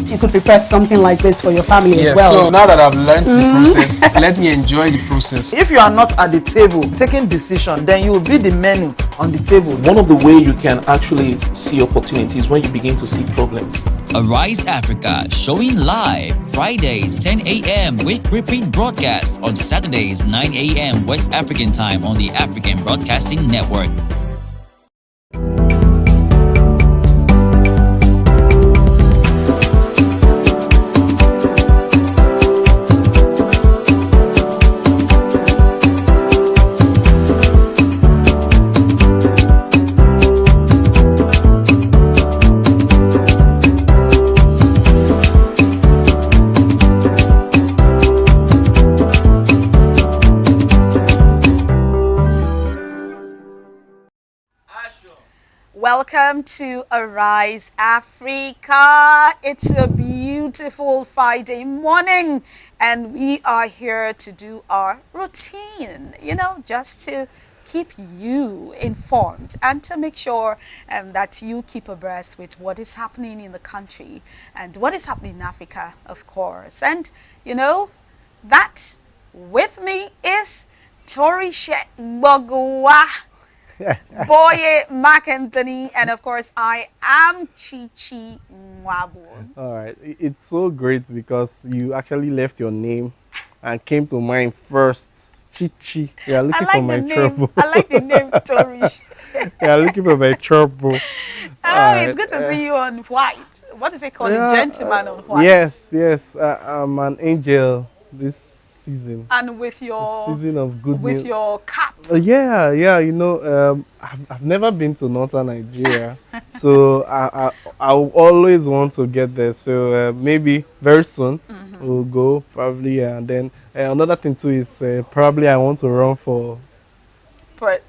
least you could prepare something like this for your family as well. So now that I've learned the process, let me enjoy the process. If you are not at the table taking decision, then you will be the menu on the table. One of the ways you can actually see opportunities when you begin to see problems. Arise Africa, showing live Fridays 10 a.m. with repeat broadcast on Saturdays 9 a.m. West African time on the African Broadcasting Network. Welcome to Arise Africa. It's a beautiful Friday morning and we are here to do our routine, just to keep you informed and to make sure that you keep abreast with what is happening in the country and what is happening in Africa, of course. And, that with me is Torishe Bogwa. Boye Mark Anthony, and of course I am Chichi Mwabu. All right, it's so great because you actually left your name and came to mind first. Chichi. Yeah, looking for my trouble. I like the name Torish. Yeah, looking for my trouble. It's good to see you on white. What is it called? A gentleman on white. Yes. I'm an angel this season. And with your season of good with news. your cap. Yeah. I've never been to northern Nigeria, so I always want to get there. So maybe very soon we'll go probably, and then another thing too is probably I want to run for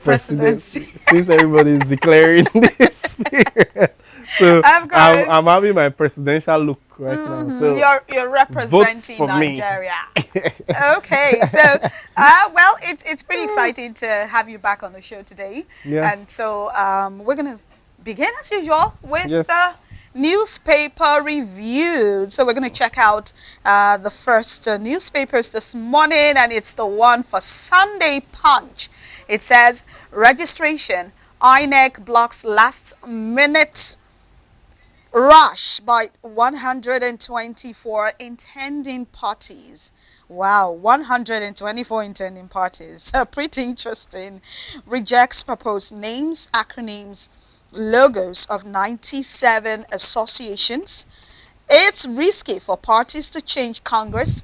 presidency since everybody is declaring this period. So I'm having my presidential look right now. So you're representing Nigeria. Okay, so well, it's pretty exciting to have you back on the show today. Yeah. And so we're gonna begin as usual with newspaper review. So we're gonna check out the first newspapers this morning, and it's the one for Sunday Punch. It says registration. INEC blocks last minute rush by 124 intending parties. Wow, 124 intending parties. Pretty interesting. Rejects proposed names, acronyms, logos of 97 associations. It's risky for parties to change Congress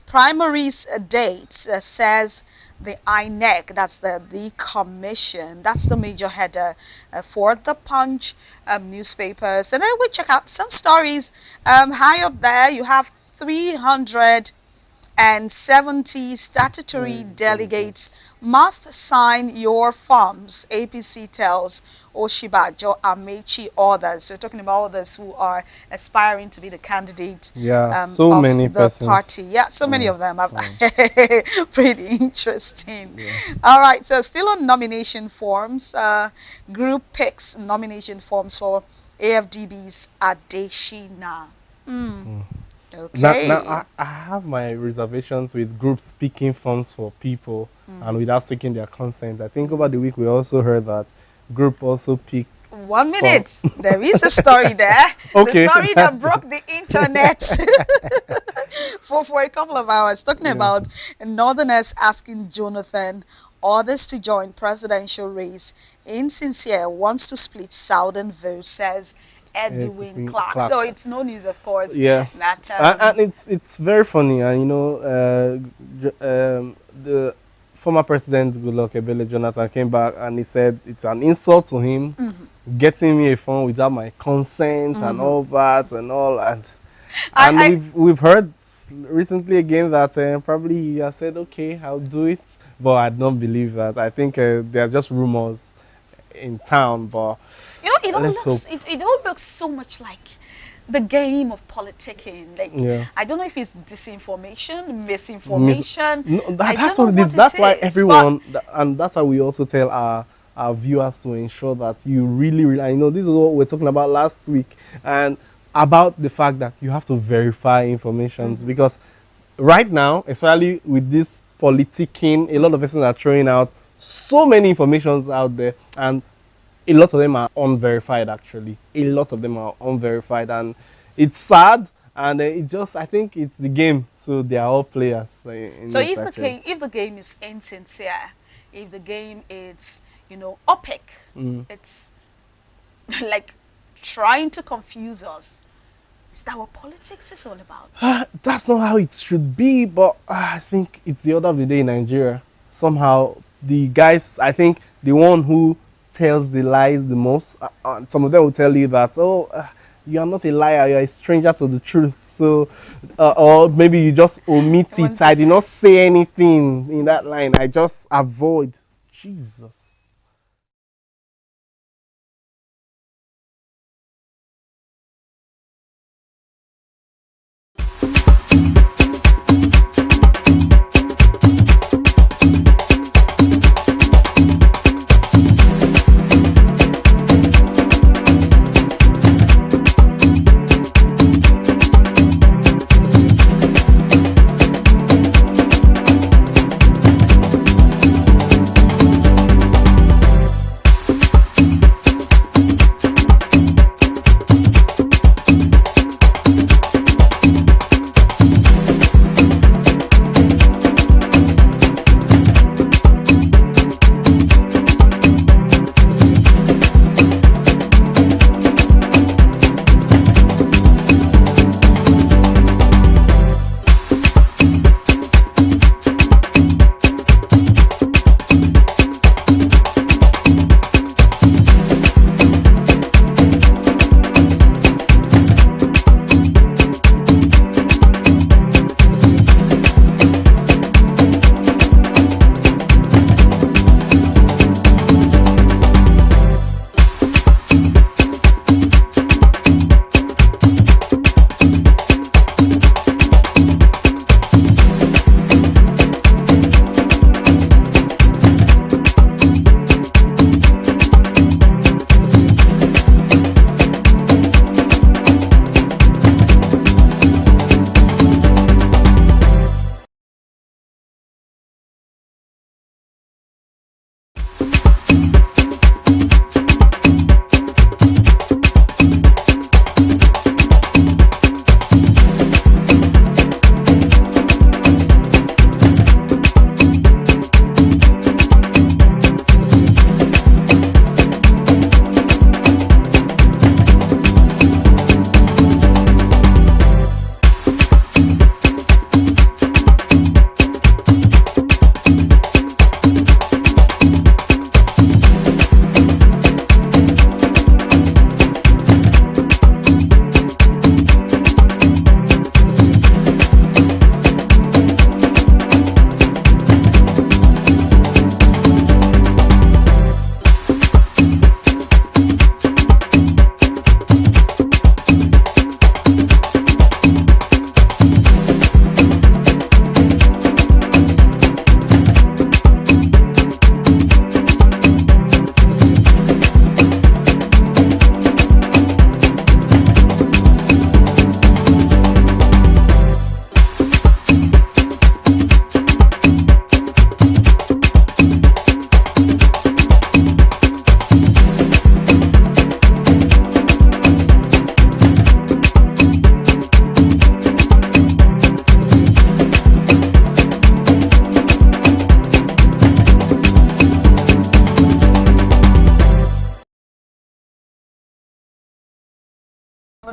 primaries dates, says the INEC. That's the commission. That's the major header for the Punch newspapers. And then we check out some stories. High up there, you have 370 statutory delegates must sign your forms. APC tells Oshibajo, Amechi, others. We're talking about others who are aspiring to be the candidate so of many the persons. Party. Yeah, so many of them. Pretty interesting. Yeah. All right, so still on nomination forms. Group picks nomination forms for AFDB's Adeshina. Okay. Now I have my reservations with groups picking forms for people and without seeking their consent. I think over the week we also heard that group also pick. 1 minute. There is a story there. Okay. The story that broke the internet for a couple of hours. Talking about Northerners asking Jonathan others to join presidential race. Insincere wants to split Southern vote, says Edwin Clark. So it's no news, of course. Yeah. That, and it's very funny. And the former president Goodluck Ebele Jonathan came back and he said it's an insult to him getting me a phone without my consent and all that and all. And we've heard recently again that probably he has said, okay, I'll do it. But I don't believe that. I think they are just rumors in town. But it all looks so much like the game of politicking. Like, I don't know if it's disinformation, misinformation. That's what it is. That's why everyone, and that's why we also tell our viewers to ensure that you really, I know this is what we're talking about last week, and about the fact that you have to verify information because right now, especially with this politicking, a lot of persons are throwing out so many informations out there, and a lot of them are unverified. Actually, a lot of them are unverified, and it's sad. And it just, I think it's the game, so they are all players. So if the game is insincere, if the game is, you know, opaque, it's like trying to confuse us. Is that what politics is all about? That's not how it should be, but I think it's the order of the day in Nigeria. Somehow, the guys, I think the one who tells the lies the most, some of them will tell you that, you are not a liar, you are a stranger to the truth. So, or maybe you just omit it. I did not say anything in that line. I just avoid. Jesus.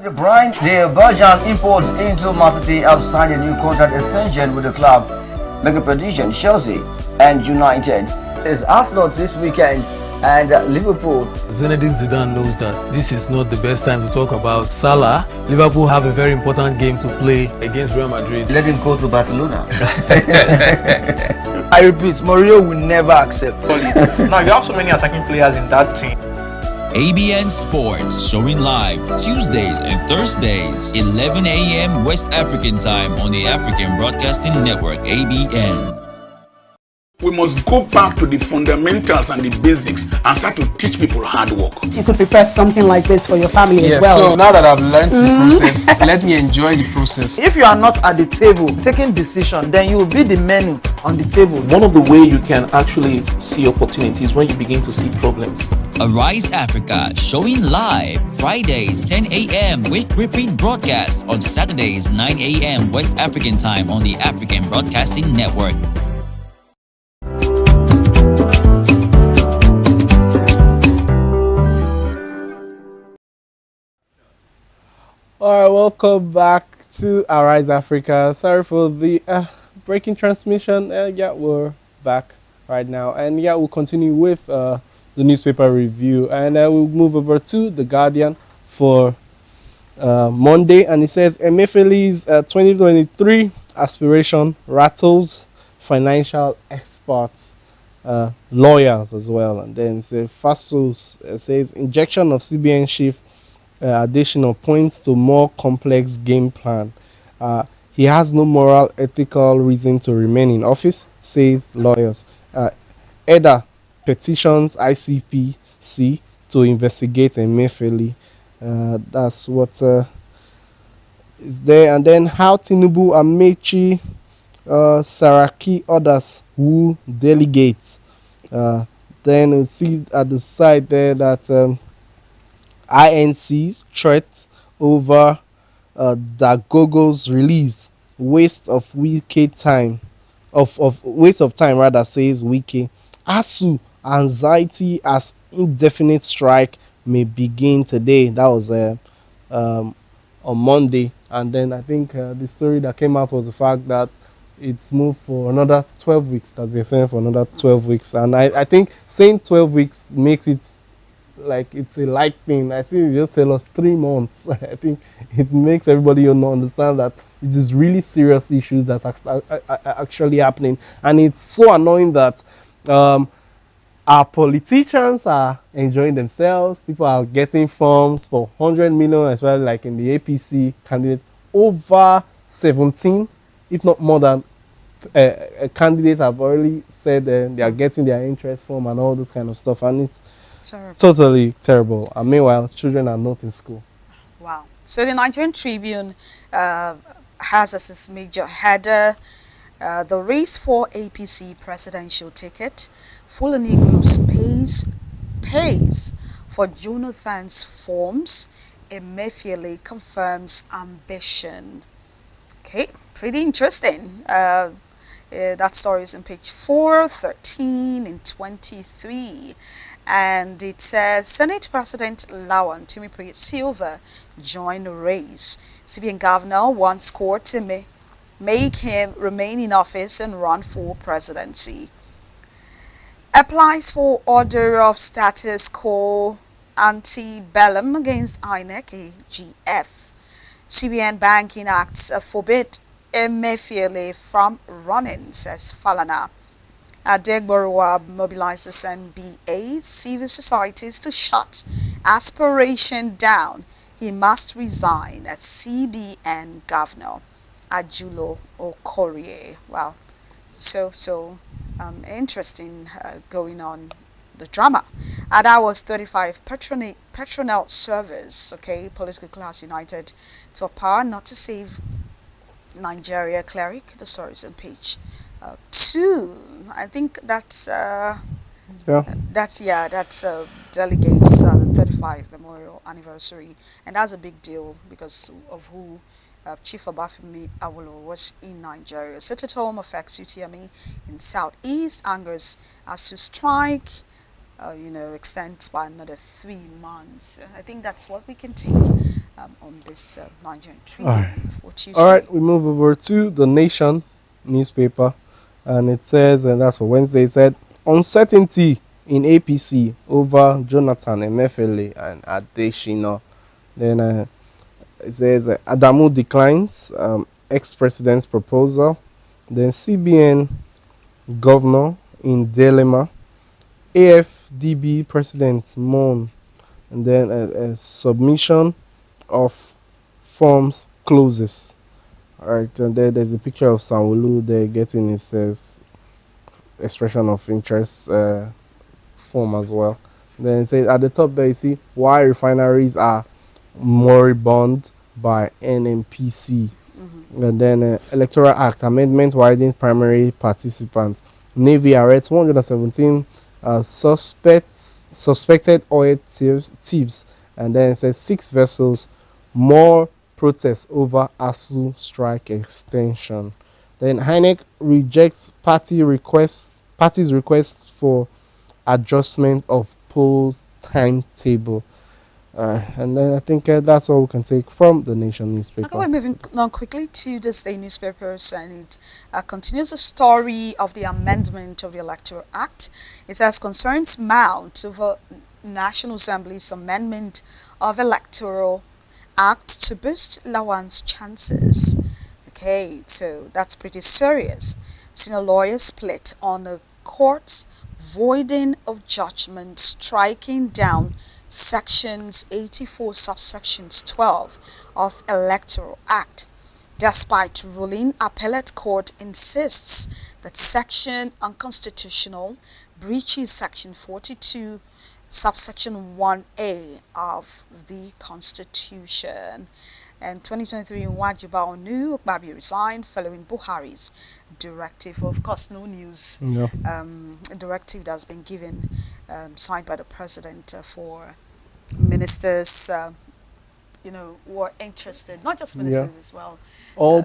De Bruyne, the Belgian imports into Man City have signed a new contract extension with the club, making prediction Chelsea and United. It's Arsenal this weekend and Liverpool. Zinedine Zidane knows that this is not the best time to talk about Salah. Liverpool have a very important game to play against Real Madrid. Let him go to Barcelona. I repeat, Mourinho will never accept. Now you have so many attacking players in that team. ABN Sports, showing live Tuesdays and Thursdays, 11 a.m. West African time on the African Broadcasting Network, ABN. We must go back to the fundamentals and the basics and start to teach people hard work. You could prepare something like this for your family as well. So now that I've learned the process, let me enjoy the process. If you are not at the table taking decision, then you will be the menu on the table. One of the way you can actually see opportunities when you begin to see problems. Arise Africa, showing live Fridays 10 a.m. with repeat broadcast on Saturdays 9 a.m. West African time on the African Broadcasting Network. Alright, welcome back to Arise Africa. Sorry for the breaking transmission. Yeah, we're back right now. And yeah, we'll continue with the newspaper review. And we'll move over to The Guardian for Monday. And it says, Emefiele's 2023 aspiration rattles financial experts, lawyers as well. And then it says, FASOS says, injection of CBN chief additional points to more complex game plan. He has no moral, ethical reason to remain in office, says lawyers. EDA petitions ICPC to investigate Emefiele. That's what is there. And then how Tinubu, Amechi, Saraki, others who delegate. Then we see at the side there that INC threat over Dagogo's release. Waste of time rather, says Wiki. ASU, anxiety as indefinite strike may begin today. That was on Monday. And then I think the story that came out was the fact that it's moved for another 12 weeks. That they're saying for another 12 weeks. And I think saying 12 weeks makes it like it's a light thing. I see you just tell us 3 months. I think it makes everybody understand that it is really serious issues that are actually happening. And it's so annoying that our politicians are enjoying themselves. People are getting forms for 100 million as well, like in the APC candidates. Over 17, if not more than, candidates have already said they are getting their interest form and all this kind of stuff. And it's totally terrible. And meanwhile, children are not in school. Wow. So the Nigerian Tribune has as its major header, the race for APC presidential ticket. Fulani Groups pays for Jonathan's forms. Emefiele confirms ambition. Okay, pretty interesting. That story is on page 4, 13, and 23. And it says, Senate President Lawan Timothy Silva joined the race. CBN governor wants court to make him remain in office and run for presidency. Applies for order of status quo ante-bellum against INEC AGF. CBN Banking Acts forbid Emefiele from running, says Falana. Adegborowa mobilizes NBA civil societies to shut aspiration down. He must resign as CBN governor. Ajulo Okorie. Wow. So interesting going on, the drama. And that was 35 Petronel servers, okay, political class united to a power not to save Nigeria cleric. The story is on page 2. I think that's delegates 35 memorial anniversary, and that's a big deal because of who Chief Obafemi Awolowo was in Nigeria. Sit at home affects UTME in Southeast, angers as to strike, extends by another 3 months. I think that's what we can take on this Nigerian Tribune. All right, we move over to The Nation newspaper, and it says, and that's for Wednesday, it said, uncertainty in APC over Jonathan Emefiele and Adeshina. Then it says Adamu declines ex-president's proposal. Then CBN governor in dilemma. AFDB president mourn. And then a submission of forms closes. All right, and then there's a picture of Sanwo-Olu there getting his expression of interest form as well. Then it says at the top there you see why refineries are moribund by NMPC. And then Electoral Act amendment widening primary participants. Navy arrests 117 suspected oil thieves. And then it says 6 vessels, more protests over ASU strike extension. Then INEC rejects parties' requests for adjustment of polls timetable. And then I think that's all we can take from the Nation newspaper. Okay, we're moving on quickly to this day newspapers, and it continues the story of the amendment of the Electoral Act. It says concerns mount over National Assembly's amendment of Electoral Act to boost Lawan's chances. Okay, so that's pretty serious. Senior lawyers split on the court's voiding of judgment striking down sections 84 subsections 12 of Electoral Act. Despite ruling, appellate court insists that section unconstitutional, breaches section 42 subsection 1A of the Constitution. And 2023 in Wajiba Onu Okbabi resigned following Buhari's directive. Of course, no news. Yeah. A directive that has been given, signed by the president for ministers, who are interested, not just ministers as well. All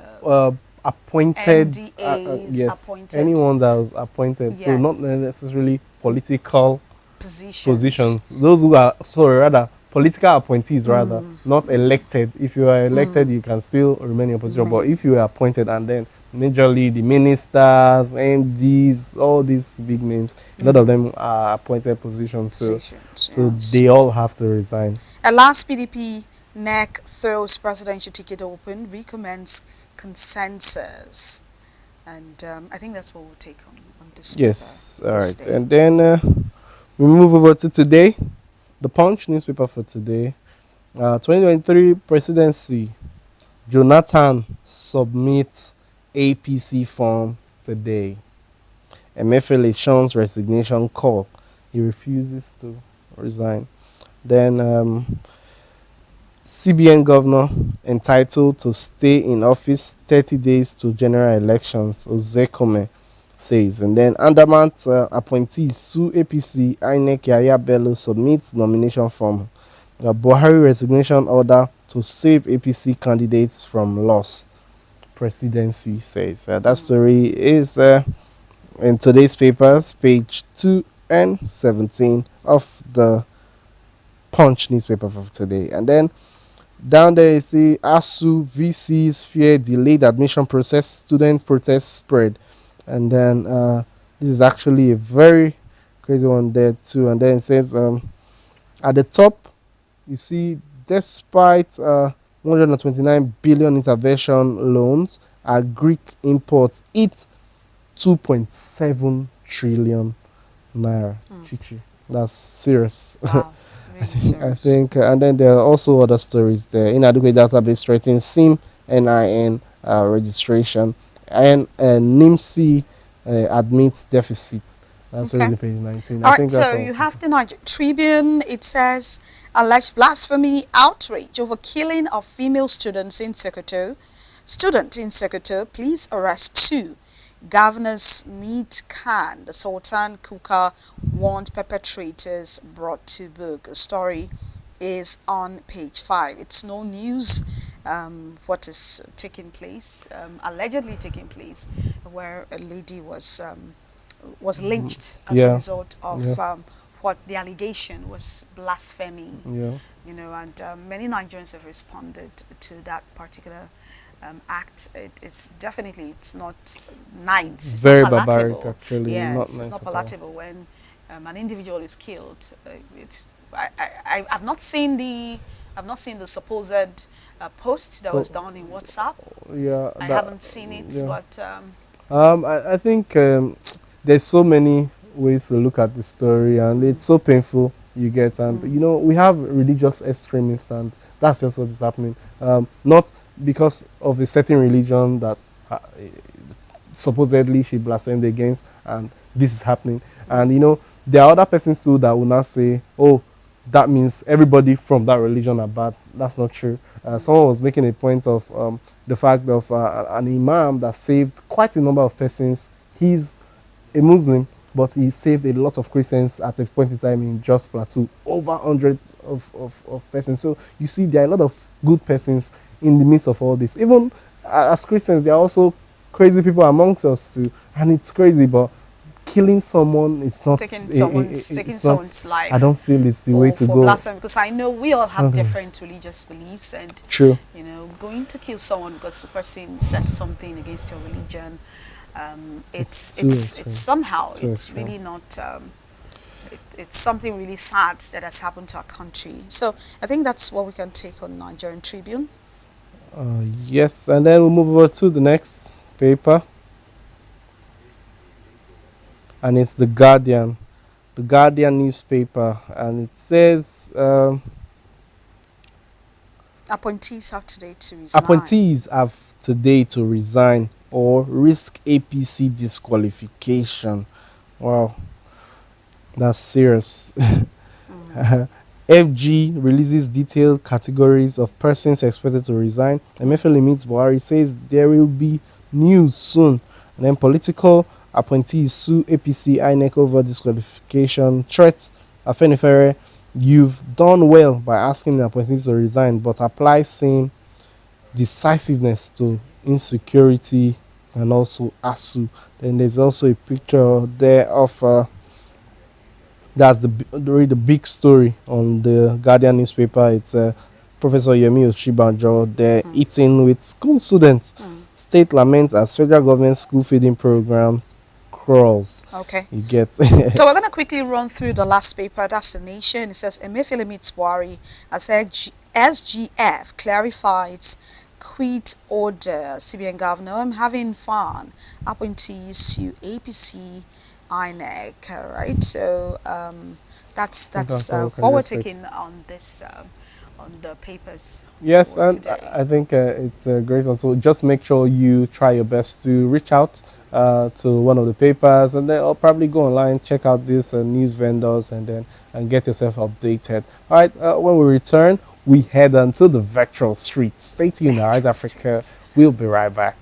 appointed, NDAs, yes, appointed. anyone that was appointed. Yes. So not necessarily political positions. Those who are, rather, political appointees, rather, not elected. If you are elected, you can still remain in position. But if you are appointed, and then majorly the ministers, MDs, all these big names, a lot of them are appointed positions. So they all have to resign. At last, PDP NEC throws presidential ticket open, recommends consensus. And I think that's what we'll take on this. Yes, all right. Day. And then we move over to today. The Punch newspaper for today. 2023 presidency. Jonathan submits APC forms today. Emefiele Sean's resignation call. He refuses to resign. Then CBN governor entitled to stay in office 30 days to general elections. Ozekome says. And then Andamant appointees sue APC. INEC Yaya Bello submits nomination form. Buhari resignation order to save APC candidates from loss. Presidency says. That story is in today's papers, page 2 and 17 of the Punch newspaper for today. And then down there you see ASU VCs fear delayed admission process, student protests spread. And then this is actually a very crazy one there too. And then it says at the top you see despite 129 billion intervention loans, Greek imports eat 2.7 trillion naira. Chichi. That's serious. Wow. Really serious. I think, and then there are also other stories there. Inadequate database threatens SIM, NIN registration, and NIMC admits deficit. That's on page 19. All right, so you have the Niger Tribune. It says alleged blasphemy, outrage over killing of female students in Sokoto. Student in Sokoto, please arrest 2. Governors meet Khan. The Sultan Kuka warned perpetrators brought to book. A story is on page 5. It's no news what is taking place, allegedly taking place, where a lady was lynched as a result of what the allegation was blasphemy. And many Nigerians have responded to that particular act. It's definitely, it's not nice. It's very not palatable. barbaric, actually. Yes, not it's nice not palatable when an individual is killed. I've not seen the supposed post that was done in WhatsApp. I haven't seen it, but I think there's so many ways to look at the story, and it's so painful. You get, and we have religious extremists, and that's just what is happening. Not because of a certain religion that supposedly she blasphemed against, and this is happening. And there are other persons too that will not say, oh, that means everybody from that religion are bad. That's not true. Someone was making a point of the fact of an imam that saved quite a number of persons. He's a Muslim, but he saved a lot of Christians at a point in time in Jos Plateau, over 100 of persons. So you see, there are a lot of good persons in the midst of all this. Even as Christians, there are also crazy people amongst us too, and it's crazy, but killing someone is not taking someone's life. I don't feel it's the way to go. Blasphemy, because I know we all have different religious beliefs, and true, going to kill someone because the person said something against your religion, it's somehow it's really not. It's something really sad that has happened to our country. So I think that's what we can take on Nigerian Tribune. Yes, and then we'll move over to the next paper. And it's the Guardian newspaper, and it says appointees have today to resign. Appointees have today to resign or risk APC disqualification. Wow, that's serious. FG releases detailed categories of persons expected to resign. Emefiele meets Buhari, says there will be news soon. And then political appointees sue APC INEC over disqualification. Threat, Afenifere, you've done well by asking the appointees to resign, but apply same decisiveness to insecurity and also ASU. Then there's also a picture there of that's the big story on the Guardian newspaper. It's Professor Yemi Oshibanjo. They're eating with school students. State laments as federal government school feeding programs crawls. Okay. You get. So we're going to quickly run through the last paper. That's The Nation. It says Emefiele meets Buhari as SGF clarifies quit order. CBN governor, I'm having fun. Appointees to APC INEC. All right. So that's what we're taking on this on the papers. Yes, and today. I think it's a great one. So just make sure you try your best to reach out to one of the papers, and then I'll probably go online, check out these news vendors, and get yourself updated. All right. When we return, we head on to the virtual street. Stay tuned, Arise Africa. We'll be right back.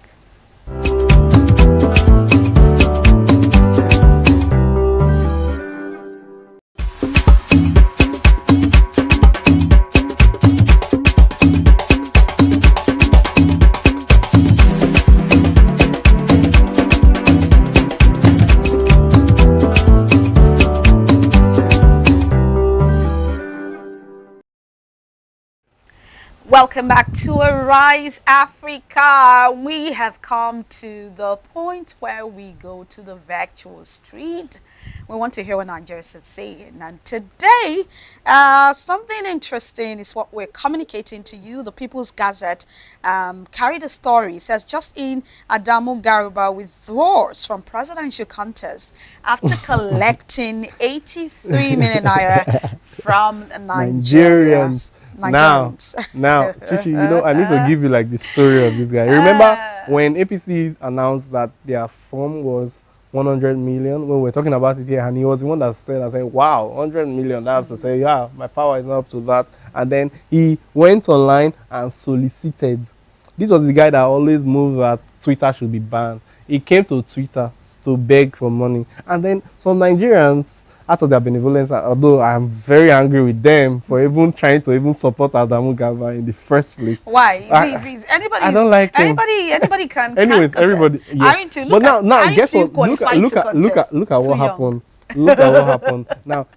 Welcome back to Arise Africa. We have come to the point where we go to the virtual street. We want to hear what Nigerians are saying. And today, something interesting is what we're communicating to you. The People's Gazette carried a story. It says, Justin Adamu Garuba withdraws from presidential contest after collecting 83 million naira from Nigerians. Now, Chichi, I need to give you like the story of this guy. Remember when APC announced that their form was 100 million, when we were talking about it here, and he was the one that said, wow, 100 million, that's to say, yeah, my power is not up to that. And then he went online and solicited. This was the guy that always moved that Twitter should be banned. He came to Twitter to beg for money. And then some Nigerians, out of their benevolence, although I'm very angry with them for even trying to even support Adamu Garuba in the first place. Why? Anybody? I don't like him. Anybody can. Anyways, everybody. Yeah. But now, guess what? Look at what happened. Look at what happened. Now,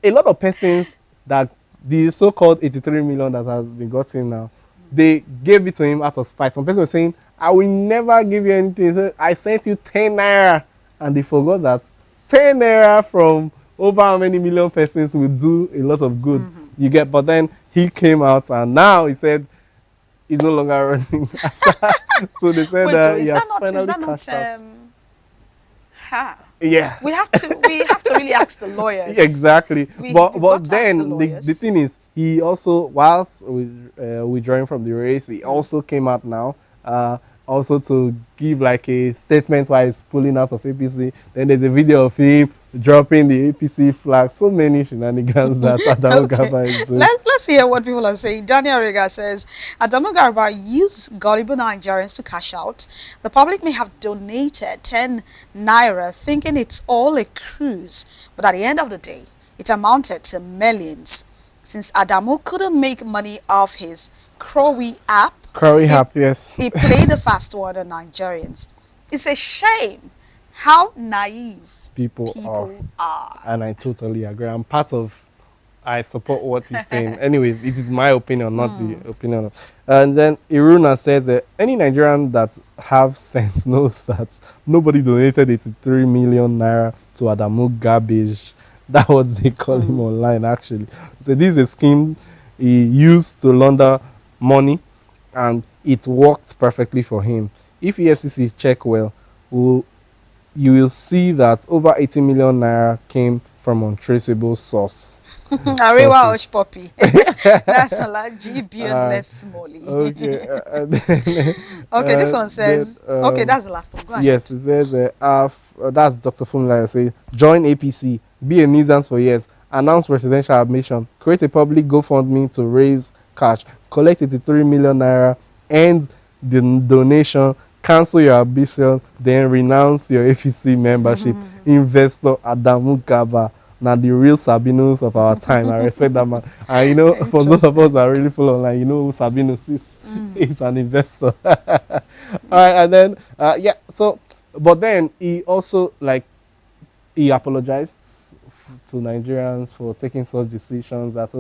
a lot of persons that the so-called 83 million that has been gotten now, they gave it to him out of spite. Some person were saying, "I will never give you anything." So I sent you 10 naira, and they forgot that 10 naira from over how many million persons will do a lot of good. You get, but then he came out and now he said he's no longer running. So they said he has finally cashed out. Yeah, we have to really ask the lawyers. Exactly. But then the thing is, he also, whilst withdrawing from the race, he also came out now also to give like a statement why he's pulling out of APC. Then there's a video of him dropping the APC flag. So many shenanigans that Adamu Gaba is doing. Let's hear what people are saying. Daniel Rega says, Adamu Garba used gullible Nigerians to cash out. The public may have donated 10 naira thinking it's all a cruise, but at the end of the day, it amounted to millions. Since Adamu couldn't make money off his Crowy app, Yes. he played the fast one on Nigerians. It's a shame how naive people are. And I totally agree. I support what he's saying. Anyways, it is my opinion, not the opinion of. And then Iruna says that any Nigerian that have sense knows that nobody donated 83 million naira to Adamu Garbage. That's what they call him online, actually. So this is a scheme he used to launder money, and it worked perfectly for him. If EFCC check well, you will see that over 80 million naira came from untraceable source. Arewa Osh Poppy. That's a lot. G beardless Molly. Okay. Okay, this one says. Okay, that's the last one. Go ahead. Yes, it says that's Dr. Funla say join APC, be a nuisance for years, announce presidential admission, create a public GoFundMe to raise cash, collect 83 million naira, end the donation, cancel your ambition, then renounce your APC membership. Investor Adamu Gaba. Now the real Sabinos of our time. I respect that man. And you know, for those of us that are really full online, you know who Sabinos is. He's an investor. All right, and then yeah. So, but then he also he apologized to Nigerians for taking such decisions. That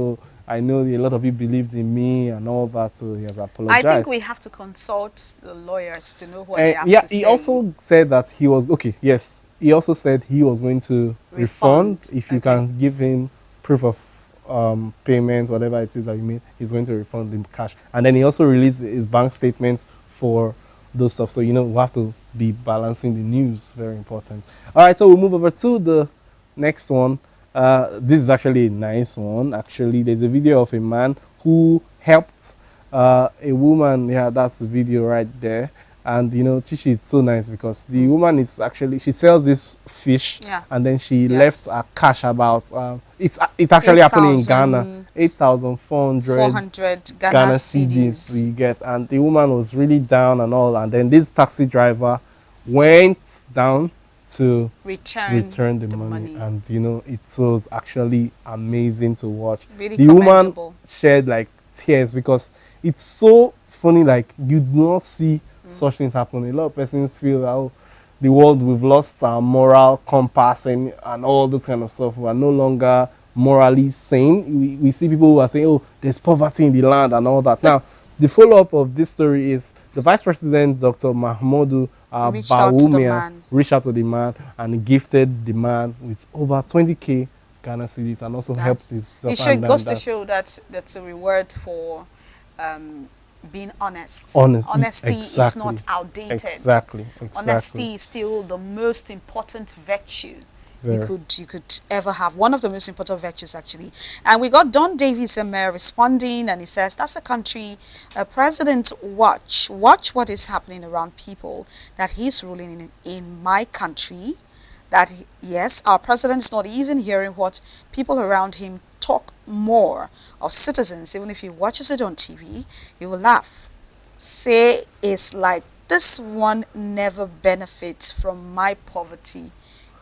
I know a lot of you believed in me and all that. So he has apologized. I think we have to consult the lawyers to know what they have to say. He also said that he was okay. Yes. He also said he was going to refund if you can give him proof of payment, whatever it is that you made, he's going to refund him cash. And then he also released his bank statements for those stuff. So, you know, we have to be balancing the news. Very important. All right, so we'll move over to the next one. This is actually a nice one. Actually, there's a video of a man who helped a woman. Yeah, that's the video right there. And you know, Chichi is so nice because the woman is actually, she sells this fish, and then she left a cash about it's actually happening in Ghana, 8,400 Ghana cedis we get, and the woman was really down and all, and then this taxi driver went down to return the money, and you know, it was actually amazing to watch. Really the woman shed like tears because it's so funny, like you do not see such things happen. A lot of persons feel that the world, we've lost our moral compass and all this kind of stuff. We are no longer morally sane. We see people who are saying, oh, there's poverty in the land and all that. Now, the follow-up of this story is the Vice President, Dr. Mahmoud Bawumia, reached out to the man and gifted the man with over 20k Ghana cedis and also helped himself. It goes to show that that's a reward for being honest. Honesty is not outdated. Exactly. Honesty is still the most important virtue you could ever have. One of the most important virtues, actually. And we got Don Davis responding, and he says, that's a country president watch what is happening around people that he's ruling in my country. That yes, our president's not even hearing what people around him talk more of citizens. Even if he watches it on TV, he will laugh. Say it's like this one never benefits from my poverty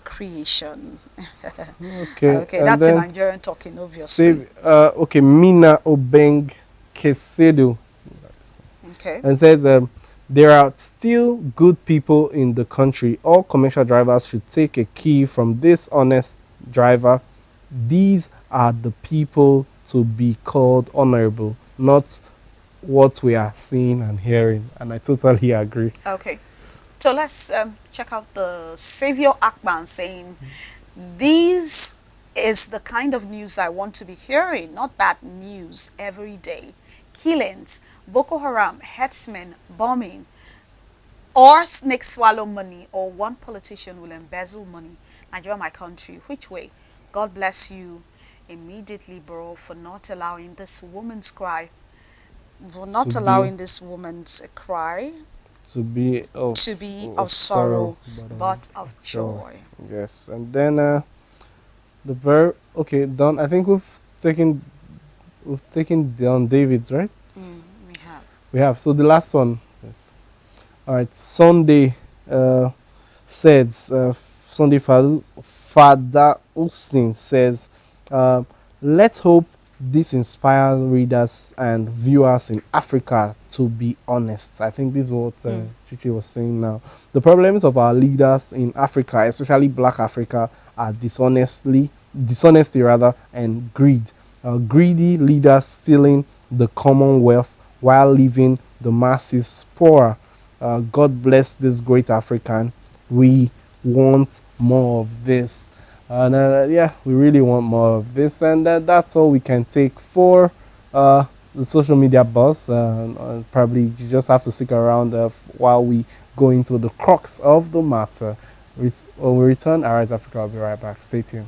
creation. Okay, that's a Nigerian talking, obviously. Okay, Mina Obeng Kesedu. Okay. And says there are still good people in the country. All commercial drivers should take a key from this honest driver. These are the people to be called honorable, not what we are seeing and hearing. And I totally agree. Okay. So let's check out the Savior Akban saying, this is the kind of news I want to be hearing, not bad news every day. Killings, Boko Haram, herdsmen, bombing, or snakes swallow money, or one politician will embezzle money. Nigeria, my country, which way? God bless you immediately, bro, for not allowing this woman's cry. For not allowing this woman's cry to be of sorrow, but of joy. Yes, and then the verb. Okay, done. I think we've taken down David's, right? We have. We have. So the last one. Yes. All right. Sunday says Sunday Father Austin says, let's hope this inspires readers and viewers in Africa to be honest. I think this is what Chichi was saying now. The problems of our leaders in Africa, especially Black Africa, are dishonesty rather, and greed. Greedy leaders stealing the commonwealth while leaving the masses poorer. God bless this great African. We want more of this. And yeah, we really want more of this, and that's all we can take for the social media buzz. Probably you just have to stick around while we go into the crux of the matter. When we return, Arise Africa, I'll be right back. Stay tuned.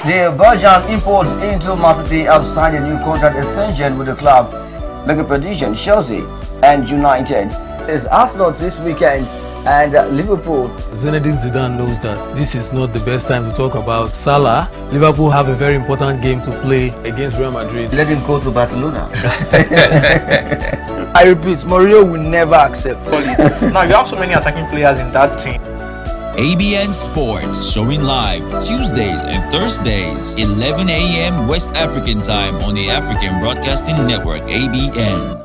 The Belgian imports into Man City have signed a new contract extension with the club, making prediction Chelsea and United is Arsenal this weekend and Liverpool. Zinedine Zidane knows that this is not the best time to talk about Salah. Liverpool have a very important game to play against Real Madrid. Let him go to Barcelona. I repeat, Mourinho will never accept. Now you have so many attacking players in that team. ABN Sports, showing live Tuesdays and Thursdays, 11 a.m. West African time on the African Broadcasting Network, ABN.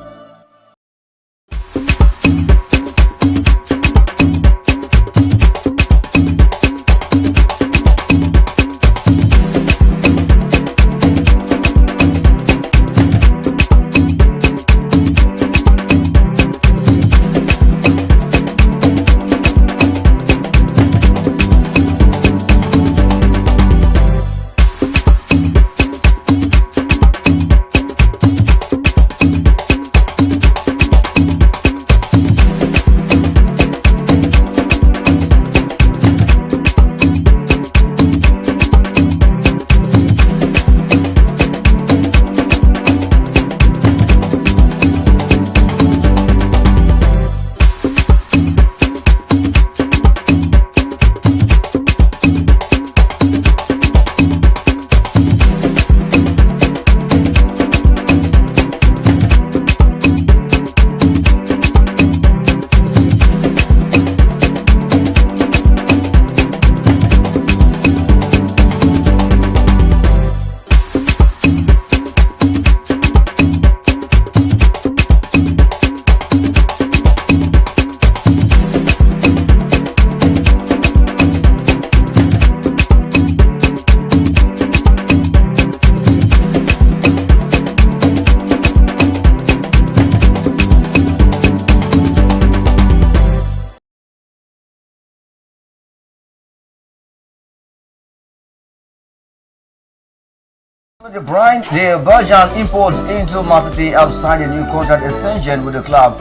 The Belgian imports into Man City have signed a new contract extension with the club.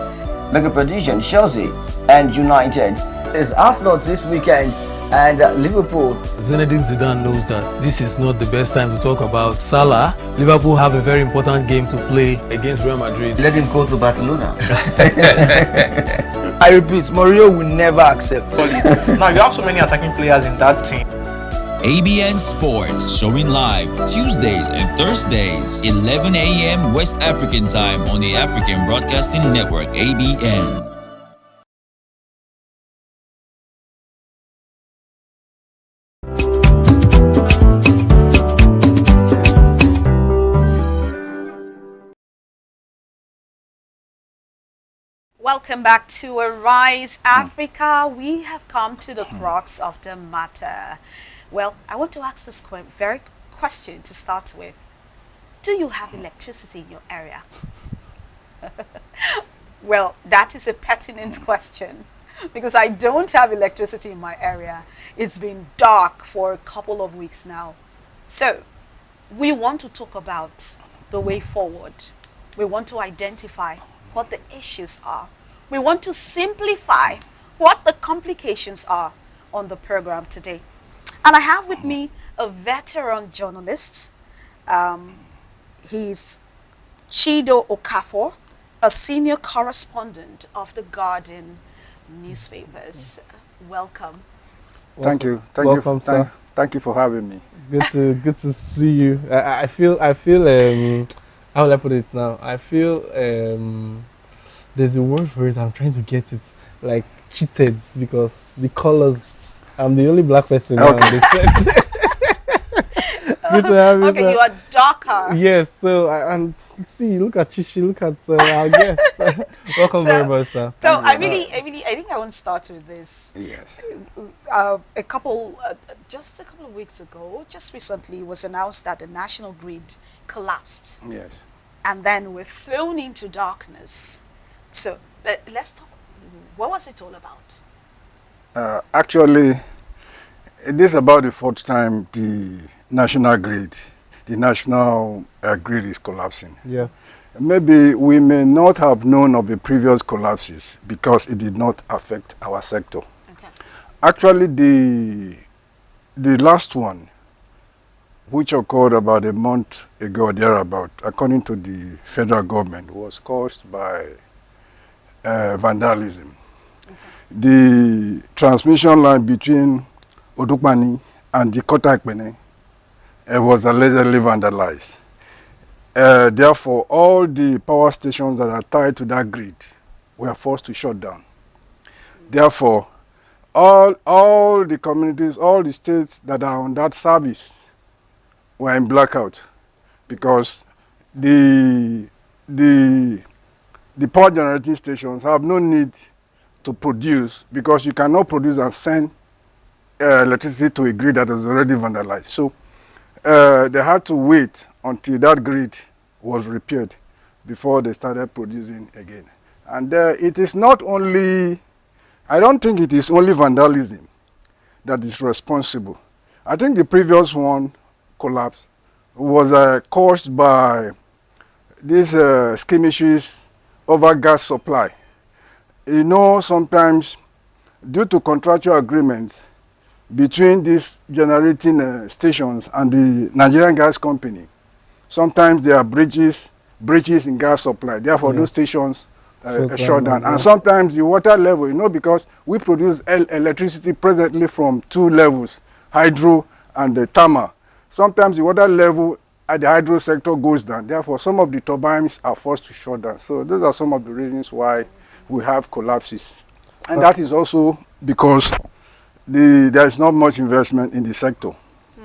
Making prediction, Chelsea and United is Arsenal this weekend and Liverpool. Zinedine Zidane knows that this is not the best time to talk about Salah. Liverpool have a very important game to play against Real Madrid. Let him go to Barcelona. I repeat, Mourinho will never accept. Now you have so many attacking players in that team. ABN Sports, showing live Tuesdays and Thursdays, 11 a.m. West African time on the African Broadcasting Network, ABN. Welcome back to Arise Africa. We have come to the crux of the matter. Well, I want to ask this very question to start with. Do you have electricity in your area? Well, that is a pertinent question because I don't have electricity in my area. It's been dark for a couple of weeks now. So, we want to talk about the way forward. We want to identify what the issues are. We want to simplify what the complications are on the program today. And I have with me a veteran journalist. He's Chido Okafor, a senior correspondent of the Guardian newspapers. Welcome. Thank you. Welcome, sir. Thank you for having me. Good to see you. I feel how will I put it now? I feel there's a word for it. I'm trying to get it. Like cheated because the colors. I'm the only black person now on this set. Good to have you. Okay, you are darker. Yes. So and see, look at Chichi. Look at I guess. Welcome very much, sir. So I think I want to start with this. Yes. Just a couple of weeks ago, just recently, it was announced that the national grid collapsed. Yes. And then we're thrown into darkness. So let's talk. What was it all about? Actually, it is about the fourth time the national grid is collapsing. Yeah. Maybe we may not have known of the previous collapses because it did not affect our sector. Okay. Actually, the last one, which occurred about a month ago or thereabout, according to the federal government, was caused by vandalism. Okay. The transmission line between Odukpani and the Kotakpene was allegedly vandalized. Therefore, all the power stations that are tied to that grid were forced to shut down. Therefore, all the communities, all the states that are on that service were in blackout because the power generating stations have no need to produce because you cannot produce and send electricity to a grid that is already vandalized. So they had to wait until that grid was repaired before they started producing again. And it is not only, I don't think it is only vandalism that is responsible. I think the previous one collapse was caused by these skirmishes over gas supply. You know, sometimes due to contractual agreements between these generating stations and the Nigerian gas company, sometimes there are breaches in gas supply. Therefore, those stations shut down. And sometimes the water level, you know, because we produce electricity presently from two levels, hydro and the thermal. Sometimes the water level at the hydro sector goes down. Therefore, some of the turbines are forced to shut down. So those are some of the reasons why we have collapses. And that is also because there is not much investment in the sector.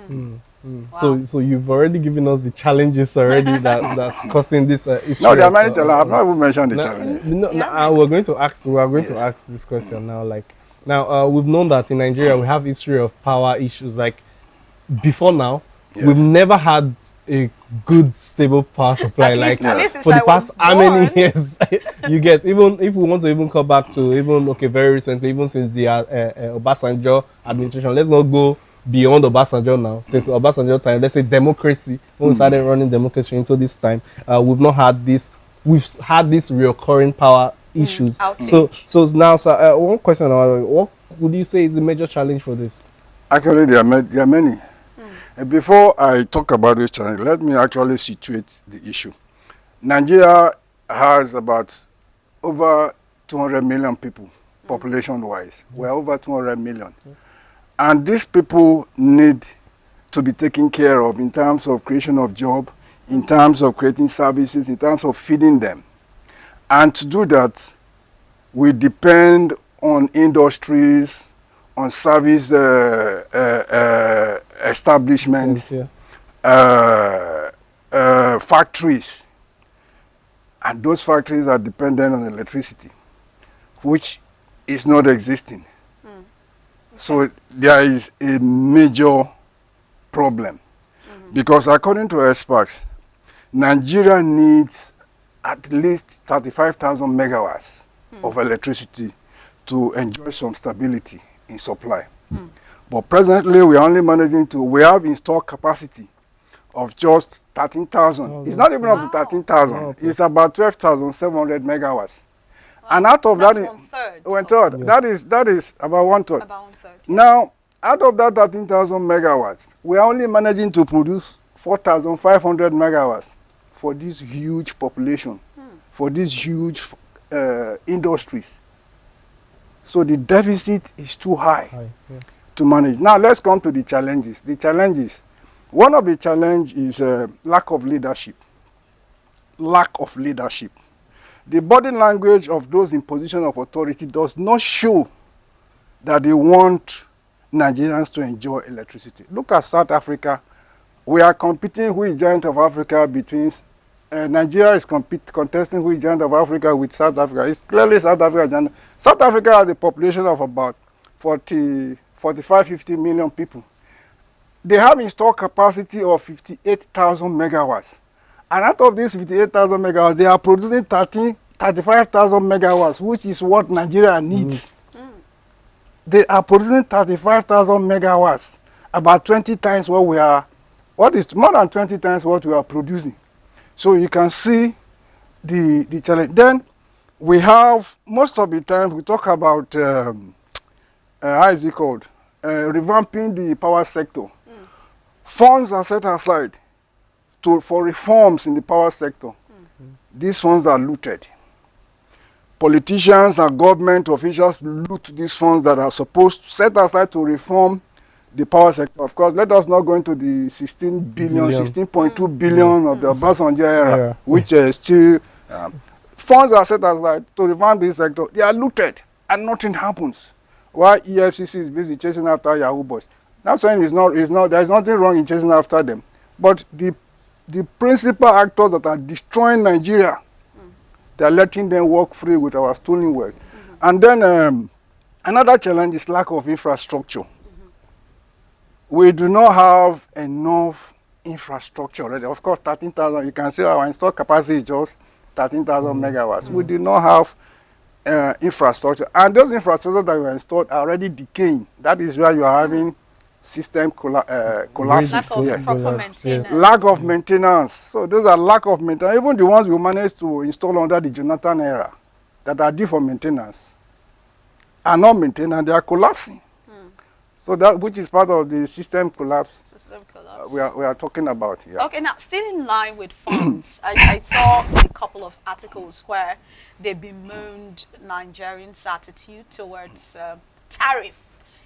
Wow. So you've already given us the challenges already that's causing this issue. No, there are many challenges. I've not even mentioned the challenges. We're going to ask this question now. We've known that in Nigeria we have history of power issues. Like before now, we've never had a good stable power supply. Like for the past how many years you get, even if we want to even come back to very recently, even since the Obasanjo administration, let's not go beyond Obasanjo now. Since Obasanjo time, let's say democracy, when we started running democracy into this time, we've not had this. We've had these recurring power issues. So now, sir, one question: what would you say is the major challenge for this? Actually, there are many. Before I talk about this challenge, let me actually situate the issue. Nigeria has about over 200 million people, population-wise. We're over 200 million. And these people need to be taken care of in terms of creation of job, in terms of creating services, in terms of feeding them. And to do that, we depend on industries, on service establishments, factories. And those factories are dependent on electricity, which is not existing. So there is a major problem. Because according to experts, Nigeria needs at least 35,000 megawatts of electricity to enjoy some stability in supply. But presently, we are only managing to, we have installed capacity of just 13,000. It's not even up to 13,000. It's about 12,700 megawatts. And out of that, that is about one third. Now, out of that 13,000 megawatts, we are only managing to produce 4,500 megawatts for this huge population, for these huge industries. So the deficit is too high to manage. Now let's come to the challenges. The challenges, one of the challenges is lack of leadership. Lack of leadership. The body language of those in position of authority does not show that they want Nigerians to enjoy electricity. Look at South Africa. We are competing with Giant of Africa between Nigeria is contesting with Giant of Africa with South Africa. It's clearly South Africa. South Africa has a population of about 45, 50 million people. They have installed capacity of 58,000 megawatts. And out of these 58,000 megawatts, they are producing 35,000 megawatts, which is what Nigeria needs. They are producing 35,000 megawatts, about 20 times what we are, more than 20 times what we are producing. So you can see the challenge. Then we have, most of the time, we talk about, how is it called? Revamping the power sector. Funds are set aside for reforms in the power sector. These funds are looted. Politicians and government officials loot these funds that are supposed to set aside to reform the power sector. Of course, let us not go into the 16.2 billion of the Obasanjo era, which is still funds are set aside to revamp this sector. They are looted and nothing happens. Why EFCC is busy chasing after Yahoo boys? I'm saying there's nothing wrong in chasing after them. But the principal actors that are destroying Nigeria, they are letting them walk free with our stolen wealth. And then another challenge is lack of infrastructure. We do not have enough infrastructure already. Of course, 13,000, you can see our installed capacity is just 13,000 megawatts. We do not have infrastructure. And those infrastructure that were installed are already decaying. That is where you are having system collapses. Lack of proper maintenance. Lack of maintenance. So those are lack of maintenance. Even the ones we managed to install under the Jonathan era that are due for maintenance are not maintained and they are collapsing. So that, which is part of the system collapse, we are talking about here. Okay, now still in line with funds, I saw a couple of articles where they bemoaned Nigerians' attitude towards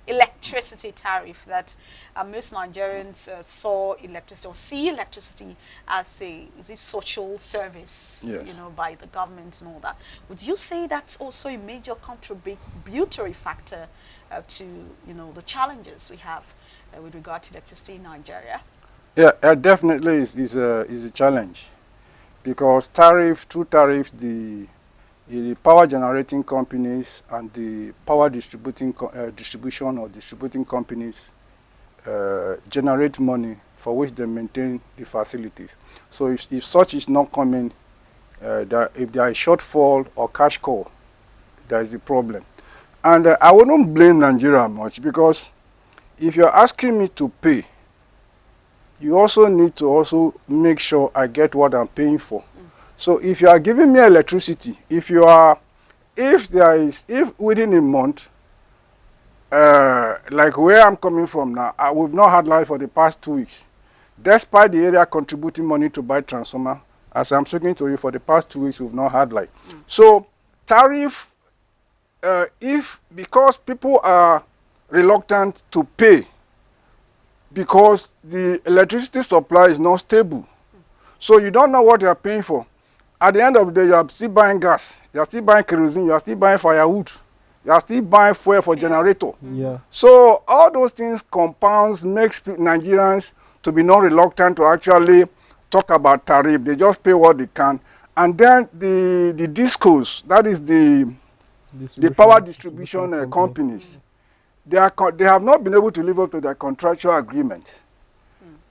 electricity tariff, that most Nigerians saw electricity or see electricity as a social service, by the government and all that. Would you say that's also a major contributory factor to the challenges we have with regard to electricity in Nigeria? Yeah, definitely is a challenge, because through tariffs, the power generating companies and the power distributing companies generate money for which they maintain the facilities. So if such is not coming, if there is shortfall or cash call, there is the problem. And I wouldn't blame Nigeria much, because if you're asking me to pay, you also need to also make sure I get what I'm paying for. So if you are giving me electricity, if within a month, like where I'm coming from now, we've not had light for the past 2 weeks. Despite the area contributing money to buy transformer, as I'm speaking to you, for the past 2 weeks, we've not had light. So tariff, because people are reluctant to pay because the electricity supply is not stable. So you don't know what you are paying for. At the end of the day, you are still buying gas, you are still buying kerosene, you are still buying firewood, you are still buying fuel for generator. Yeah. So all those things compounds, makes Nigerians to be not reluctant to actually talk about tariff. They just pay what they can. And then the discos, that is the power distribution companies, they have not been able to live up to their contractual agreement.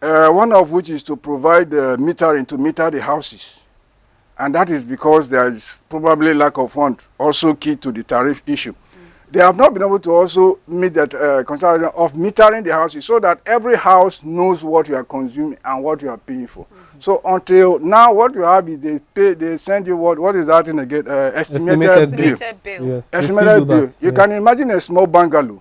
One of which is to provide metering to meter the houses. And that is because there is probably lack of funds, also key to the tariff issue. They have not been able to also meet that contract of metering the houses so that every house knows what you are consuming and what you are paying for. So until now, what you have is they send you what is that in again? Estimated bill. Yes. Estimated bill. You can imagine a small bungalow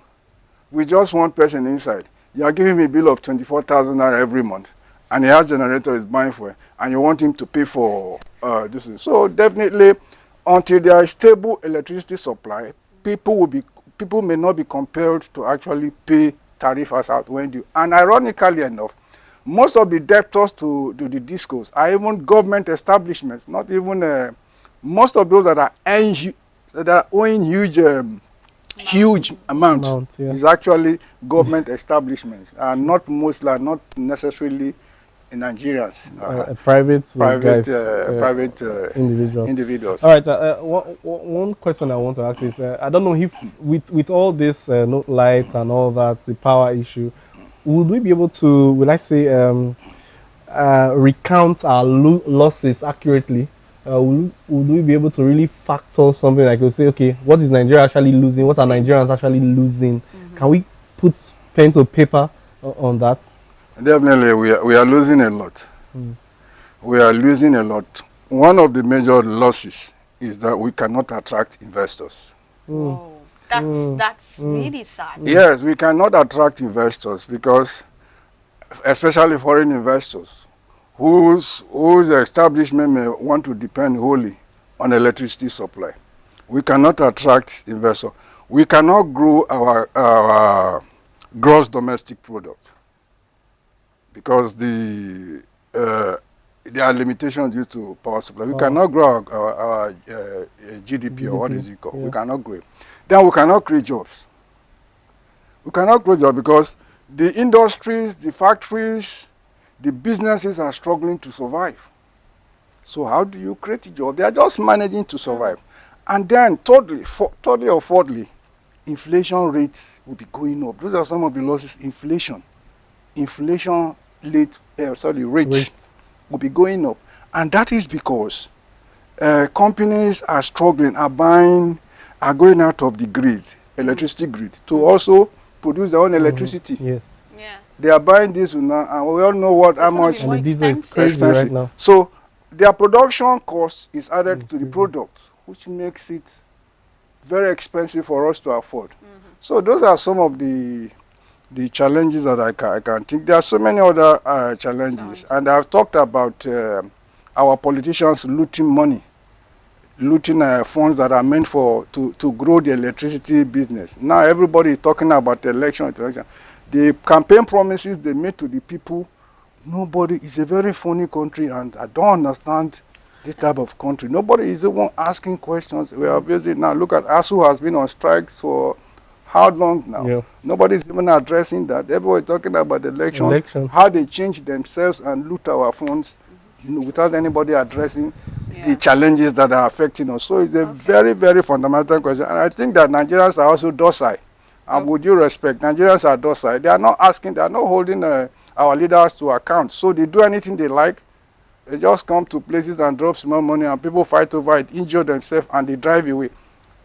with just one person inside. You are giving me a bill of 24,000 naira every month, and he has generator is buying for it, and you want him to pay for this. So definitely, until there is stable electricity supply, people may not be compelled to actually pay tariff as out when due. And ironically enough, most of the debtors to the discos are even government establishments, not even most of those that are owing huge amount is actually government establishments, and not necessarily Nigerians. Private individuals. All right. One question I want to ask is, I don't know if with all this no light and all that, the power issue, would we be able to, will I say, recount our losses accurately? Would we be able to really factor something like to say, okay, what is Nigeria actually losing? What are Nigerians actually losing? Can we put pen to paper on that? Definitely, we are losing a lot. We are losing a lot. One of the major losses is that we cannot attract investors. Oh, that's really sad. Yes, we cannot attract investors because, especially foreign investors, whose establishment may want to depend wholly on electricity supply. We cannot attract investors. We cannot grow our gross domestic product because there are limitations due to power supply. We cannot grow our GDP, or what is it called? We cannot grow it. Then we cannot create jobs. We cannot create jobs because the industries, the factories, the businesses are struggling to survive. So how do you create a job? They are just managing to survive. And then thirdly or fourthly, inflation rates will be going up. Those are some of the losses. Inflation rates will be going up. And that is because companies are struggling, are going out of the grid, electricity grid, to also produce their own electricity. Yes. They are buying diesel now, and we all know how much diesel is crazy right now. So their production cost is added to the product, which makes it very expensive for us to afford. So those are some of the challenges that I can think. There are so many other challenges, and I've talked about our politicians looting money, looting funds that are meant to grow the electricity business. Now everybody is talking about election. The campaign promises they made to the people, nobody, it's a very funny country, and I don't understand this type of country. Nobody is even asking questions. We are busy now. Look at ASU has been on strikes for how long now? Yeah. Nobody's even addressing that. Everybody talking about the election, how they change themselves and loot our funds, without anybody addressing the challenges that are affecting us. So it's a very, very fundamental question. And I think that Nigerians are also docile. And with due respect, Nigerians are docile. They are not asking, they are not holding our leaders to account. So they do anything they like. They just come to places and drop small money, and people fight over it, injure themselves, and they drive away,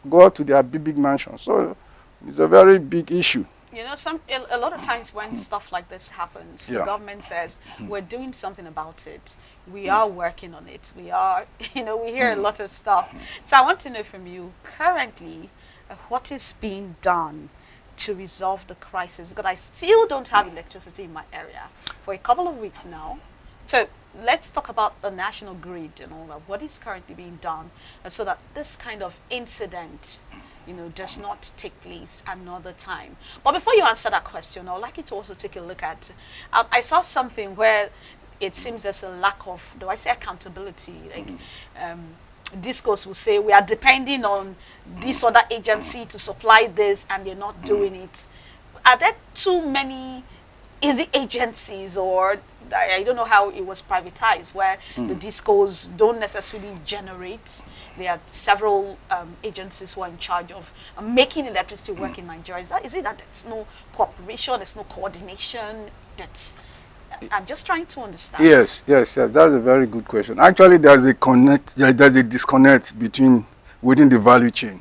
go to their big mansions. So it's a very big issue. You know, a lot of times when stuff like this happens, the government says, we're doing something about it. We are working on it. We are, you know, we hear a lot of stuff. So I want to know from you, currently, what is being done to resolve the crisis? Because I still don't have electricity in my area for a couple of weeks now. So let's talk about the national grid and all that. What is currently being done so that this kind of incident, you know, does not take place another time? But before you answer that question, I would like you to also take a look at, I saw something where it seems there's a lack of, do I say accountability? Like, Discourse will say, we are depending on this other agency to supply this and they're not doing it. Are there too many easy agencies, or I don't know how it was privatized, where the discos don't necessarily generate? There are several agencies who are in charge of making electricity work in Nigeria. Is it that there's no cooperation, there's no coordination? I'm just trying to understand. Yes. That's a very good question. Actually, there's a disconnect within the value chain.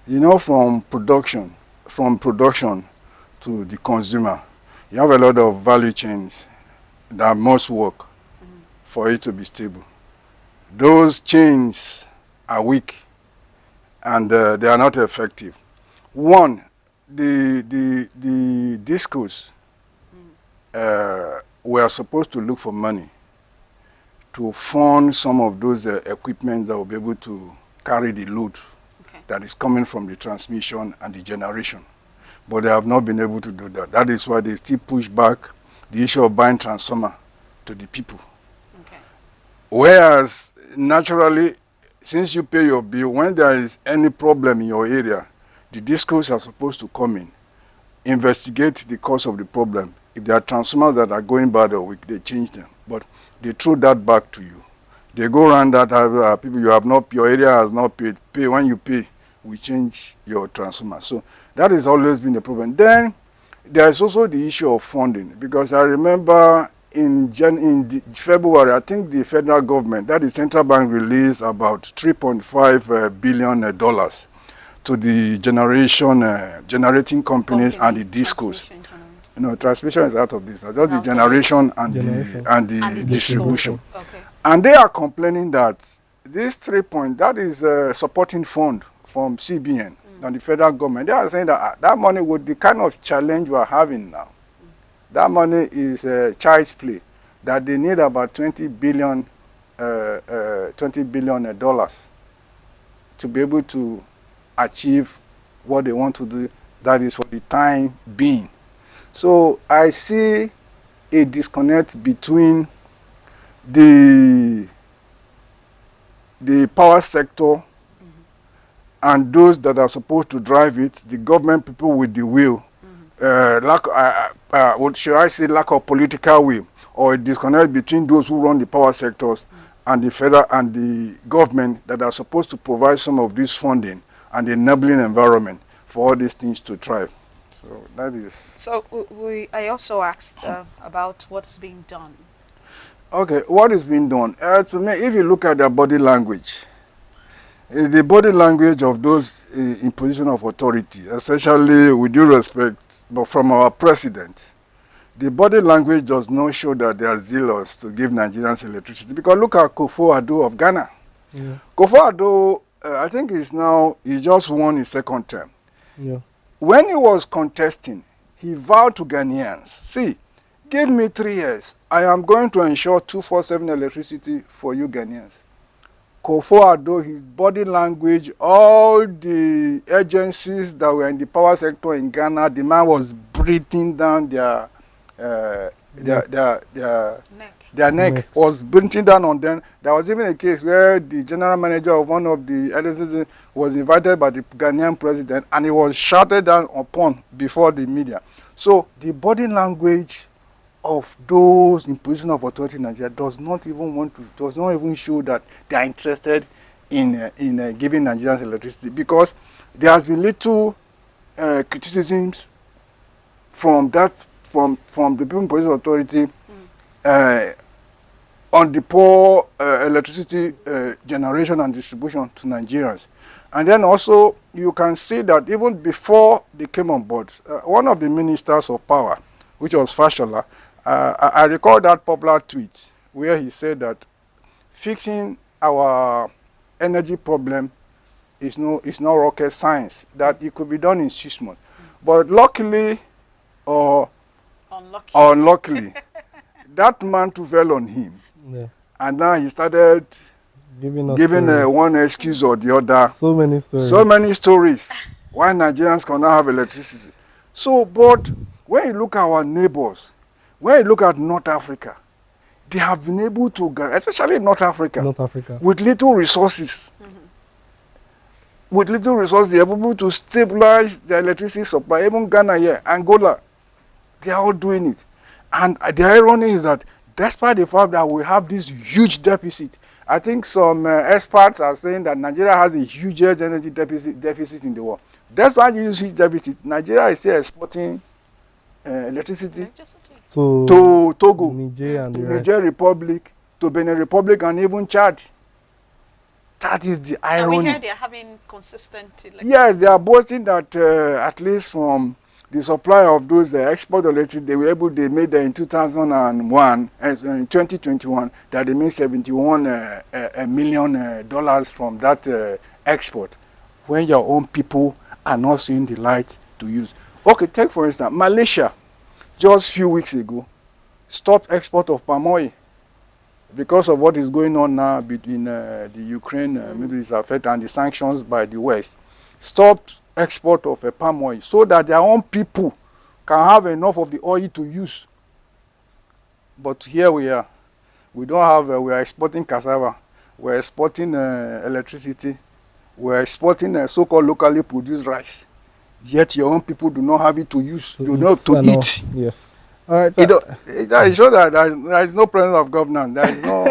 You know, from production to the consumer, you have a lot of value chains that must work for it to be stable. Those chains are weak and they are not effective. One, the discos were supposed to look for money to fund some of those equipment that will be able to carry the load that is coming from the transmission and the generation. But they have not been able to do that. That is why they still push back the issue of buying transformer to the people. Whereas, naturally, since you pay your bill, when there is any problem in your area, the discos are supposed to come in, investigate the cause of the problem. If there are transformers that are going bad or weak, they change them. But they throw that back to you. They go around that, people you have not, your area has not paid. Pay when you pay, we change your transformer. So that has always been a problem. Then there is also the issue of funding, because I remember in February, I think the federal government, that is central bank, released about $3.5 billion to the generating companies and the discos. You know, transmission is out of this. Just the generation and the distribution. And they are complaining that this that is a supporting fund from CBN and the federal government. They are saying that that money, with the kind of challenge we are having now, that money is child's play. That they need about $20 billion to be able to achieve what they want to do. That is for the time being. So I see a disconnect between the power sector and those that are supposed to drive it, the government people with the will. Should I say lack of political will, or a disconnect between those who run the power sectors and the federal and the government that are supposed to provide some of this funding and the enabling environment for all these things to thrive. So that is. So I also asked about what's being done. Okay, what is being done? To me, if you look at their body language, the body language of those in position of authority, especially with due respect, but from our president, the body language does not show that they are zealous to give Nigerians electricity. Because look at Akufo-Addo of Ghana. Akufo-Addo, I think he just won his second term. When he was contesting, he vowed to Ghanaians, see, give me 3 years. I am going to ensure 24/7 electricity for you Ghanaians. Akufo-Addo, his body language, all the agencies that were in the power sector in Ghana, the man was breathing down their neck, was breathing down on them. There was even a case where the general manager of one of the agencies was invited by the Ghanaian president, and he was shouted down upon before the media. So the body language of those in position of authority in Nigeria does not even show that they are interested in giving Nigerians electricity, because there has been little criticisms from the people in position of authority on the poor electricity generation and distribution to Nigerians. And then also, you can see that even before they came on board, one of the ministers of power, which was Fashola, I recall that popular tweet where he said that fixing our energy problem is not rocket science, that it could be done in 6 months. But luckily or unluckily, that man too fell on him. Yeah. And now he started giving one excuse or the other. So many stories. So many stories. Why Nigerians cannot have electricity. So, but when you look at our neighbors, when you look at North Africa, they have been able to, especially North Africa, with little resources. With little resources, they are able to stabilize the electricity supply. Even Ghana here, Angola, they are all doing it. And the irony is that despite the fact that we have this huge deficit, I think some experts are saying that Nigeria has a huge energy deficit in the world. Despite this huge deficit, Nigeria is still exporting electricity to Togo, Niger Republic, to Benin Republic, and even Chad. That is the irony. And we hear they are having consistent electricity. Yes, they are boasting that at least from the supply of those export electricity, they made in 2001 and in 2021 that they made $71 million from that export. When your own people are not seeing the light to use. Okay, take for instance, Malaysia, just a few weeks ago, stopped export of palm oil because of what is going on now between the Ukraine, Middle East affairs, and the sanctions by the West. Stopped export of palm oil so that their own people can have enough of the oil to use. But here we are. We don't have, we are exporting cassava, we are exporting electricity, we are exporting so-called locally produced rice. Yet your own people do not have it to use, to eat. Yes. All right. It shows that there is no presence of governance. There is no.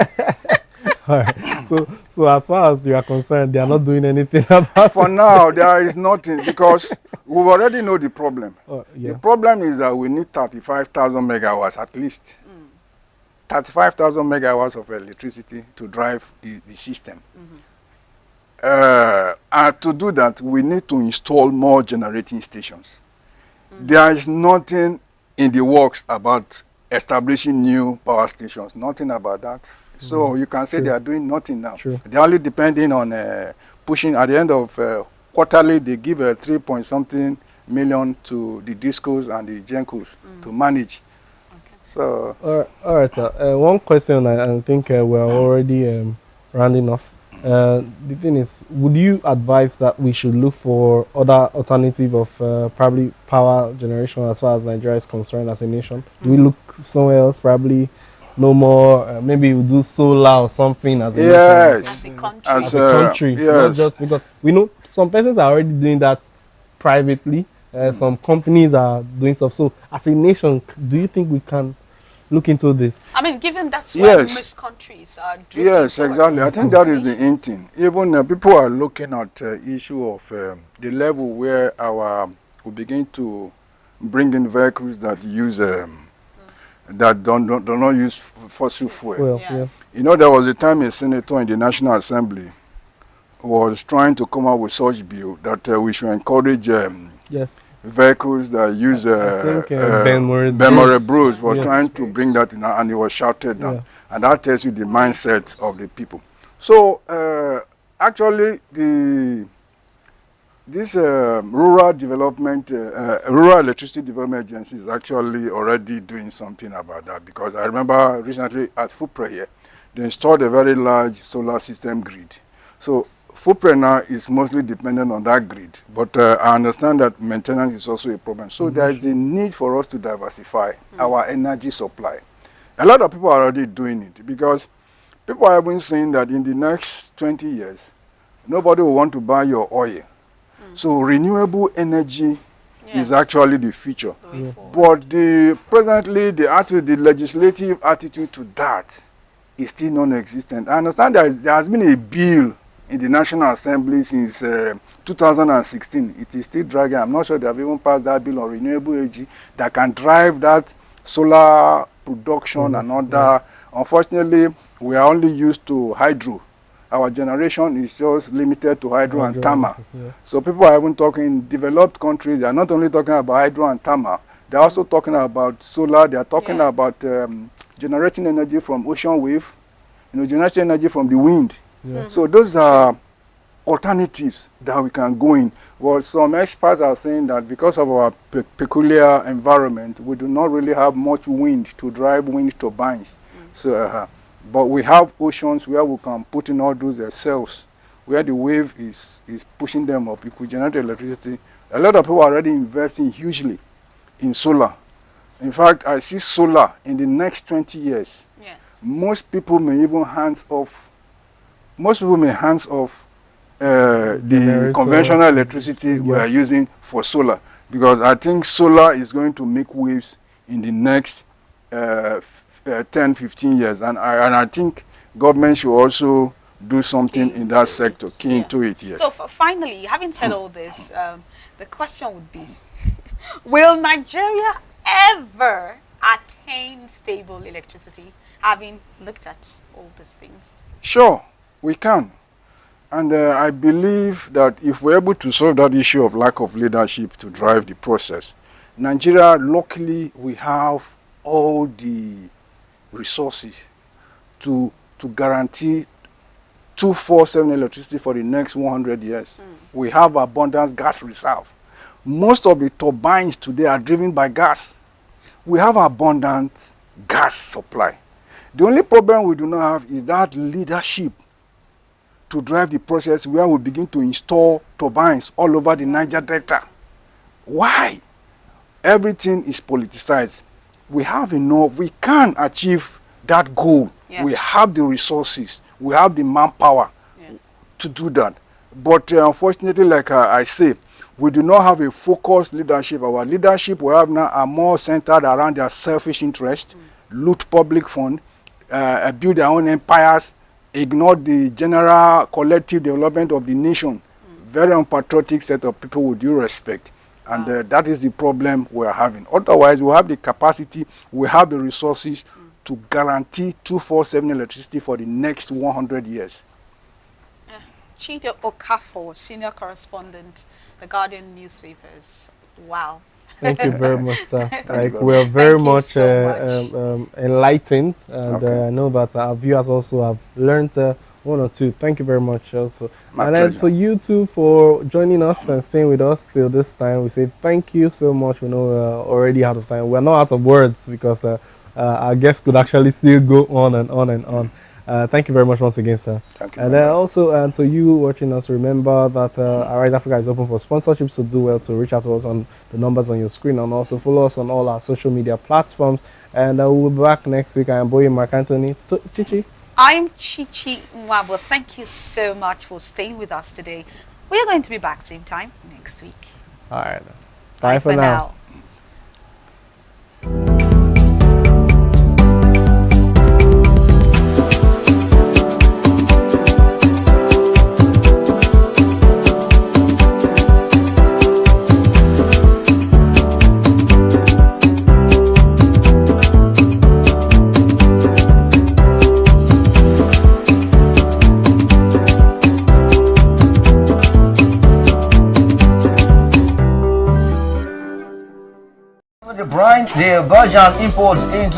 All right. So as far as you are concerned, they are not doing anything about it. For now, there is nothing because we already know the problem. The problem is that we need 35,000 megawatts at least. 35,000 megawatts of electricity to drive the system. And to do that, we need to install more generating stations. There is nothing in the works about establishing new power stations. Nothing about that. So you can say they are doing nothing now. They are only depending on pushing. At the end of quarterly, they give 3-point-something million to the discos and the gencos to manage. So all right. One question, I think we're already rounding off. The thing is, would you advise that we should look for other alternative of probably power generation as far as Nigeria is concerned as a nation? Do we look somewhere else, probably no more, maybe we'll do solar or something as a nation, as a country, not just because we know some persons are already doing that privately, some companies are doing stuff. So as a nation, do you think we can look into this? I mean, given that's where most countries are doing. Yes, exactly. I think that is the end thing. Even people are looking at issue of the level where we begin to bring in vehicles that use that do not use fossil fuel. You know, there was a time a senator in the National Assembly was trying to come up with such bill that we should encourage vehicles that use Ben Bruce was trying to bring that in, and it was shouted down. And that tells you the mindset of the people. So actually this rural development, rural electricity development agency is actually already doing something about that, because I remember recently at FUPRE here, they installed a very large solar system grid. So FUPRE now is mostly dependent on that grid, but I understand that maintenance is also a problem. So there is a need for us to diversify our energy supply. A lot of people are already doing it, because people have been saying that in the next 20 years, nobody will want to buy your oil. So renewable energy is actually the future. But presently the legislative attitude to that is still non-existent. I understand there has been a bill in the National Assembly since 2016. It is still dragging. I'm not sure they have even passed that bill on renewable energy that can drive that solar production and other. Unfortunately, We are only used to hydro. Our generation is just limited to hydro and thermal. Yeah. So people are even talking in developed countries. They are not only talking about hydro and thermal. They are also talking about solar. They are talking about generating energy from ocean wave. Generating energy from the wind. Yeah. So those are alternatives that we can go in. Well, some experts are saying that because of our peculiar environment, we do not really have much wind to drive wind turbines. So, but we have oceans where we can put in all those cells, where the wave is pushing them up. You could generate electricity. A lot of people are already investing hugely in solar. In fact, I see solar in the next 20 years. Yes. Most people may even hands off the conventional electricity we are using for solar, because I think solar is going to make waves in the next 10-15 years, and I think government should also do something in that sector, key into it. Yes. So finally, having said all this, the question would be, will Nigeria ever attain stable electricity, having looked at all these things? Sure, we can. And I believe that if we're able to solve that issue of lack of leadership to drive the process, Nigeria, luckily, we have all the resources to guarantee 24/7 electricity for the next 100 years. We have abundant gas reserve. Most of the turbines today are driven by gas. We have abundant gas supply. The only problem we do not have is that leadership to drive the process where we begin to install turbines all over the Niger Delta. Why? Everything is politicized. We have enough. We can achieve that goal. Yes. We have the resources. We have the manpower to do that. But unfortunately, like I say, we do not have a focused leadership. Our leadership we have now are more centered around their selfish interest, loot public fund, build their own empires, ignore the general collective development of the nation. Very unpatriotic set of people with due respect. And that is the problem we are having. Otherwise, we have the capacity, we have the resources to guarantee 24/7 electricity for the next 100 years. Chido Okafor, senior correspondent, The Guardian newspapers. Wow. Thank you very much, sir. We're very much enlightened, and I know that our viewers also have learned one or two. Thank you very much also. My and then for you two for joining us and staying with us till this time, we say thank you so much. We know we're already out of time. We're not out of words because our guests could actually still go on and on and on. Thank you very much once again, sir. Thank you. And then also, to you watching us, remember that Arise Africa is open for sponsorships, so do well to reach out to us on the numbers on your screen, and also follow us on all our social media platforms. And we'll be back next week. I am Boye Mark Anthony. Chichi. I'm Chichi Nwabo. Thank you so much for staying with us today. We are going to be back same time next week. All right. Bye for now. The Belgian imports into